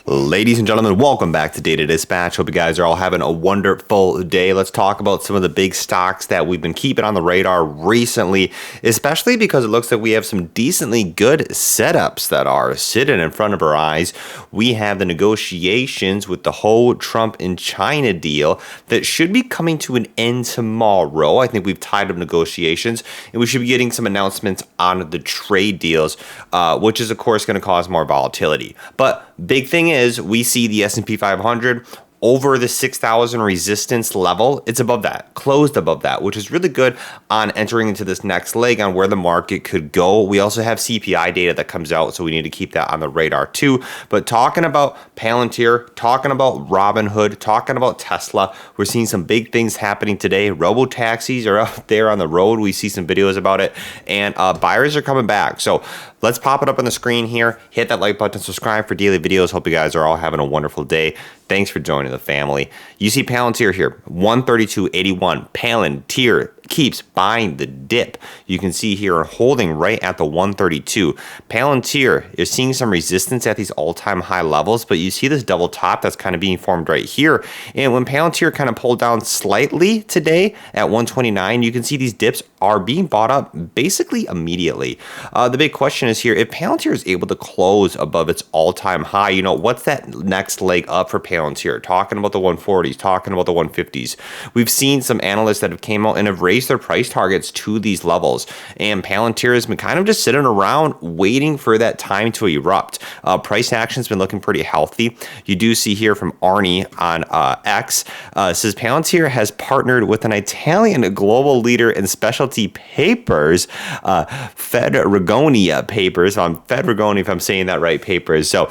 Ladies and gentlemen, welcome back to Data Dispatch. Hope you guys are all having a wonderful day. Let's talk about some of the big stocks that we've been keeping on the radar recently, especially because it looks like we have some decently good setups that are sitting in front of our eyes. We have the negotiations with the whole Trump and China deal that should be coming to an end tomorrow. I think we've tied up negotiations, and we should be getting some announcements on the trade deals, which is, of course, going to cause more volatility. But big thing is we see the S&P 500 over the 6,000 resistance level. It's above that, closed above that, which is really good on entering into this next leg on where the market could go. We also have CPI data that comes out, so we need to keep that on the radar too. But talking about Palantir, talking about Robinhood, talking about Tesla, we're seeing some big things happening today. Robotaxis are out there on the road. We see some videos about it, and buyers are coming back. So let's pop it up on the screen here. Hit that like button, subscribe for daily videos. Hope you guys are all having a wonderful day. Thanks for joining the family. You see Palantir here, 132.81. Palantir keeps buying the dip. You can see here holding right at the 132. Palantir is seeing some resistance at these all-time high levels, but you see this double top that's kind of being formed right here. And when Palantir kind of pulled down slightly today at 129, you can see these dips are being bought up basically immediately. The big question is here, if Palantir is able to close above its all-time high, you know, what's that next leg up for Palantir? Talking about the 140s, talking about the 150s. We've seen some analysts that have came out and have raised their price targets to these levels, and Palantir has been kind of just sitting around waiting for that time to erupt. Price action's been looking pretty healthy. You do see here from Arnie on X, says Palantir has partnered with an Italian global leader in specialty papers, Federagonia papers. Federagonia, if I'm saying that right, papers. So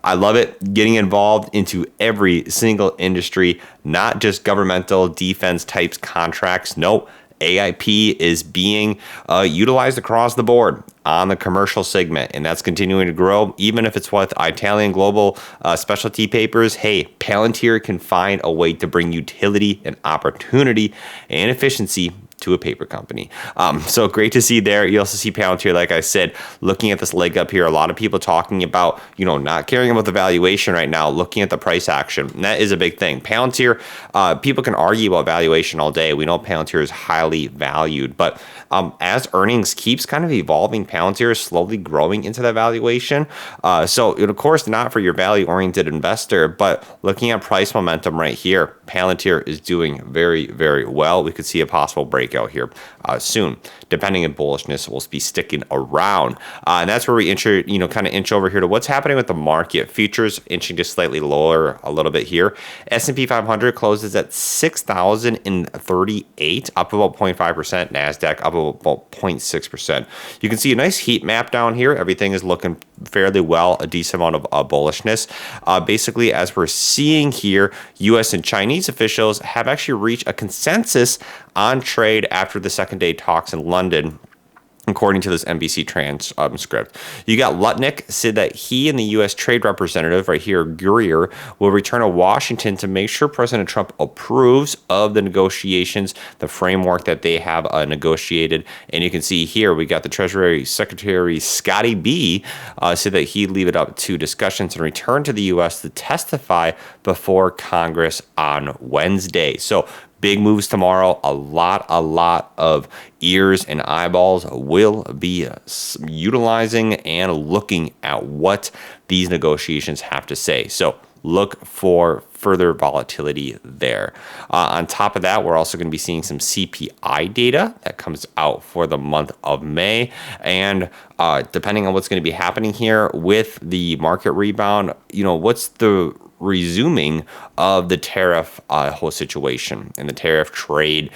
I love it, getting involved into every single industry, not just governmental defense types contracts. No, AIP is being utilized across the board on the commercial segment, and that's continuing to grow. Even if it's with Italian global specialty papers, hey, Palantir can find a way to bring utility and opportunity and efficiency to a paper company. So great to see there. You also see Palantir, like I said, looking at this leg up here. A lot of people talking about, you know, not caring about the valuation right now, looking at the price action. And that is a big thing. Palantir, people can argue about valuation all day. We know Palantir is highly valued, but as earnings keeps kind of evolving, Palantir is slowly growing into that valuation. So of course, not for your value-oriented investor, but looking at price momentum right here, Palantir is doing very, very well. We could see a possible breakout here soon. Depending on bullishness, we'll be sticking around. And that's where we inch over here to what's happening with the market. Futures inching just slightly lower a little bit here. S&P 500 closes at 6,038, up about 0.5%. NASDAQ up about 0.6%. You can see a nice heat map down here. Everything is looking fairly well, a decent amount of bullishness. Basically, as we're seeing here, U.S. and Chinese officials have actually reached a consensus on trade after the second day talks in London, according to this NBC transcript. You got Lutnick said that he and the U.S. Trade Representative right here, Greer, will return to Washington to make sure President Trump approves of the negotiations, the framework that they have negotiated. And you can see here, we got the Treasury Secretary Scotty B said that he'd leave it up to discussions and return to the U.S. to testify before Congress on Wednesday. So big moves tomorrow. A lot of ears and eyeballs will be utilizing and looking at what these negotiations have to say. So look for further volatility there. On top of that, we're also going to be seeing some CPI data that comes out for the month of May. And depending on what's going to be happening here with the market rebound, you know, what's the resuming of the tariff whole situation and the tariff trade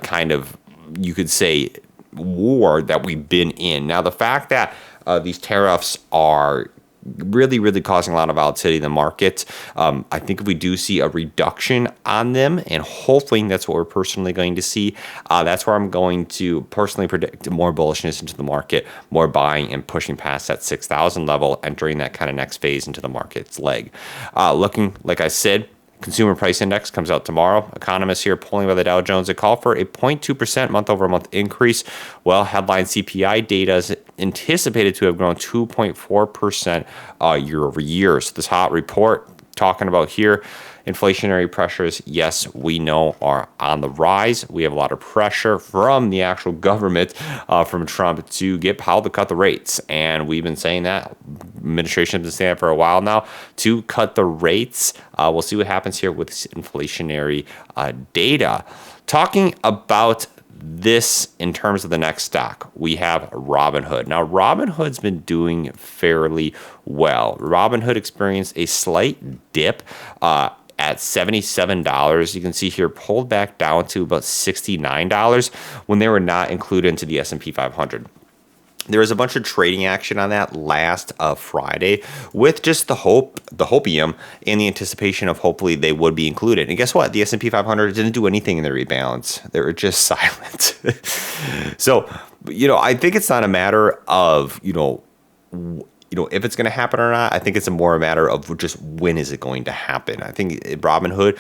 kind of, you could say, war that we've been in. Now, the fact that these tariffs are really causing a lot of volatility in the market. I think if we do see a reduction on them, and hopefully that's what we're personally going to see, that's where I'm going to personally predict more bullishness into the market, more buying and pushing past that 6,000 level, entering that kind of next phase into the market's leg. Looking, like I said, Consumer Price Index comes out tomorrow. Economists here pulling by the Dow Jones. They call for a 0.2% month-over-month increase. Well, headline CPI data anticipated to have grown 2.4% year over year. So this hot report talking about here, inflationary pressures, yes, we know are on the rise. We have a lot of pressure from the actual government, from Trump, to get Powell to cut the rates. And we've been saying that. Administration has been saying that for a while now, to cut the rates. We'll see what happens here with this inflationary data. Talking about this in terms of the next stock, we have Robinhood. Now, Robinhood's been doing fairly well. Robinhood experienced a slight dip at $77. You can see here pulled back down to about $69 when they were not included into the S&P 500. There was a bunch of trading action on that last Friday with just the hopium and the anticipation of hopefully they would be included. And guess what? The S&P 500 didn't do anything in the rebalance. They were just silent. So, I think it's not a matter of, if it's going to happen or not. I think it's more a matter of just when is it going to happen. I think Robinhood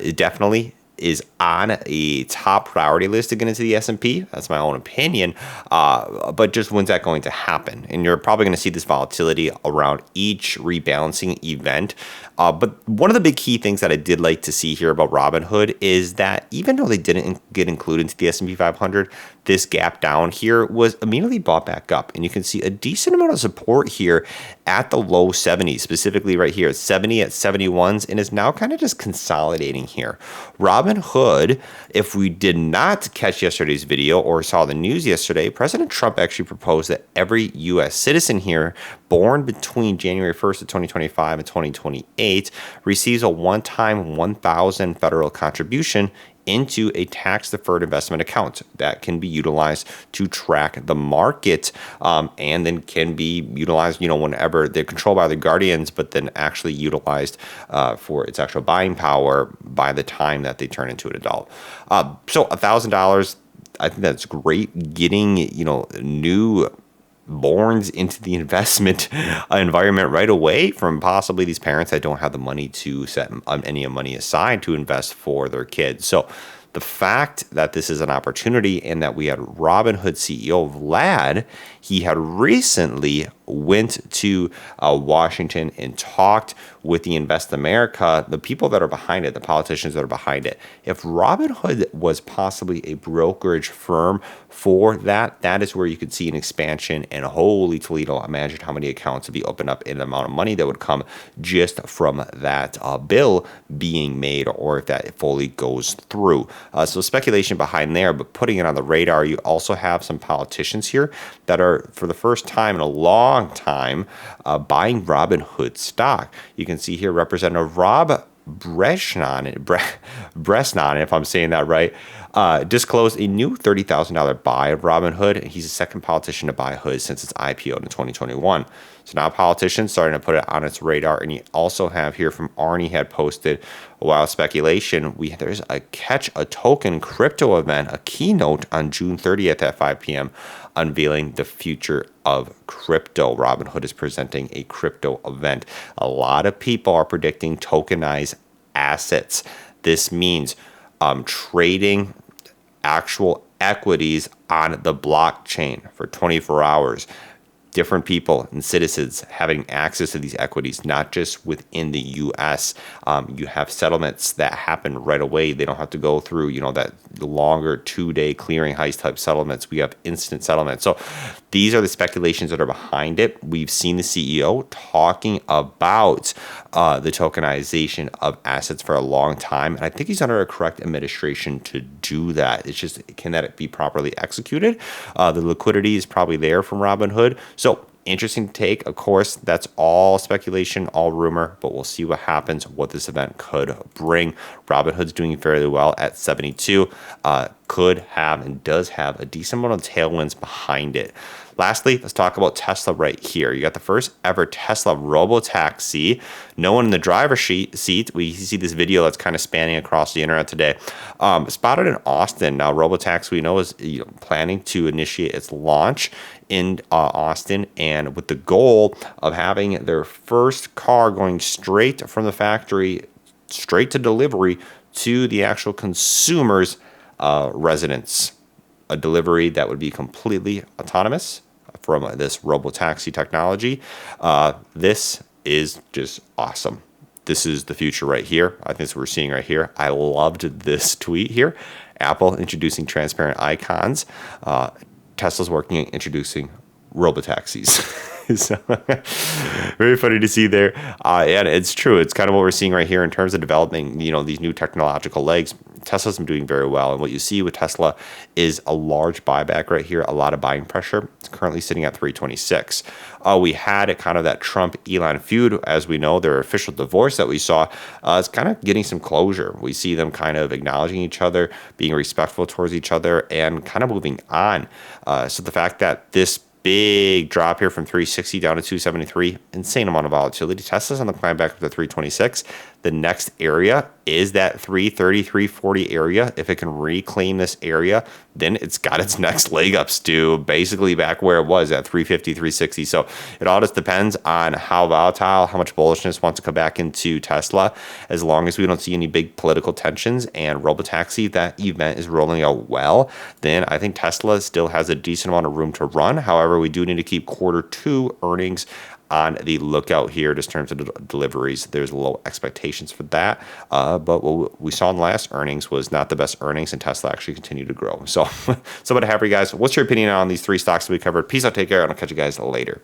it definitely is on a top priority list to get into the S&P. That's my own opinion. But just when's that going to happen? And you're probably going to see this volatility around each rebalancing event. But one of the big key things that I did like to see here about Robinhood is that even though they didn't get included into the S&P 500, this gap down here was immediately bought back up. And you can see a decent amount of support here at the low 70s, specifically right here at 70, at 71s, and is now kind of just consolidating here. Robinhood, if we did not catch yesterday's video or saw the news yesterday, President Trump actually proposed that every U.S. citizen here born between January 1st of 2025 and 2028 receives a one-time $1,000 federal contribution into a tax-deferred investment account that can be utilized to track the market, and then can be utilized, whenever they're controlled by the guardians, but then actually utilized for its actual buying power by the time that they turn into an adult. So $1,000, I think that's great. Getting, new borns into the investment environment right away from possibly these parents that don't have the money to set any money aside to invest for their kids. So the fact that this is an opportunity, and that we had Robinhood CEO Vlad, he had recently went to Washington and talked with the Invest America, the people that are behind it, the politicians that are behind it. If Robinhood was possibly a brokerage firm for that, that is where you could see an expansion. And holy Toledo, imagine how many accounts would be opened up and the amount of money that would come just from that bill being made, or if that fully goes through. So speculation behind there, but putting it on the radar, you also have some politicians here that are, for the first time in a long time, buying Robinhood stock. You can see here Representative Rob Bresnan, if I'm saying that right, disclosed a new $30,000 buy of Robinhood. He's the second politician to buy Hood since its IPO in 2021. So now politicians starting to put it on its radar. And you also have here from Arnie had posted a while speculation. There's a Catch a Token crypto event, a keynote on June 30th at 5 p.m. unveiling the future of crypto. Robinhood is presenting a crypto event. A lot of people are predicting tokenized assets. This means trading actual equities on the blockchain for 24 hours. Different people and citizens having access to these equities, not just within the U.S. You have settlements that happen right away. They don't have to go through, that longer 2-day clearinghouse type settlements. We have instant settlements. So these are the speculations that are behind it. We've seen the CEO talking about the tokenization of assets for a long time. And I think he's under a correct administration to do that. It's just, can that be properly executed? The liquidity is probably there from Robinhood. So interesting take. Of course, that's all speculation, all rumor, but we'll see what happens, what this event could bring. Robinhood's doing fairly well at 72. Could have and does have a decent amount of tailwinds behind it. Lastly, let's talk about Tesla right here. You got the first ever Tesla Robotaxi. No one in the driver's seat. We see this video that's kind of spanning across the internet today. Spotted in Austin. Now, Robotaxi, we know, is planning to initiate its launch in Austin, and with the goal of having their first car going straight from the factory, straight to delivery to the actual consumer's residence. A delivery that would be completely autonomous, from this Robotaxi technology. This is just awesome. This is the future right here. I think that's what we're seeing right here. I loved this tweet here. Apple introducing transparent icons. Tesla's working on introducing robotaxis. So, very funny to see there. And it's true. It's kind of what we're seeing right here in terms of developing, these new technological legs. Tesla's been doing very well. And what you see with Tesla is a large buyback right here, a lot of buying pressure. It's currently sitting at 326. We had kind of that Trump-Elon feud. As we know, their official divorce that we saw is kind of getting some closure. We see them kind of acknowledging each other, being respectful towards each other, and kind of moving on. So the fact that this big drop here from 360 down to 273, insane amount of volatility. Tesla's on the climb back up to 326. The next area is that 330, 340 area. If it can reclaim this area, then it's got its next leg ups to basically back where it was at 350, 360. So it all just depends on how volatile, how much bullishness wants to come back into Tesla. As long as we don't see any big political tensions and Robotaxi, that event is rolling out well, then I think Tesla still has a decent amount of room to run. However, we do need to keep Q2 earnings on the lookout here just in terms of deliveries. There's low expectations for that. But what we saw in the last earnings was not the best earnings, and Tesla actually continued to grow. So what I have for you guys. What's your opinion on these three stocks that we covered? Peace out, take care, and I'll catch you guys later.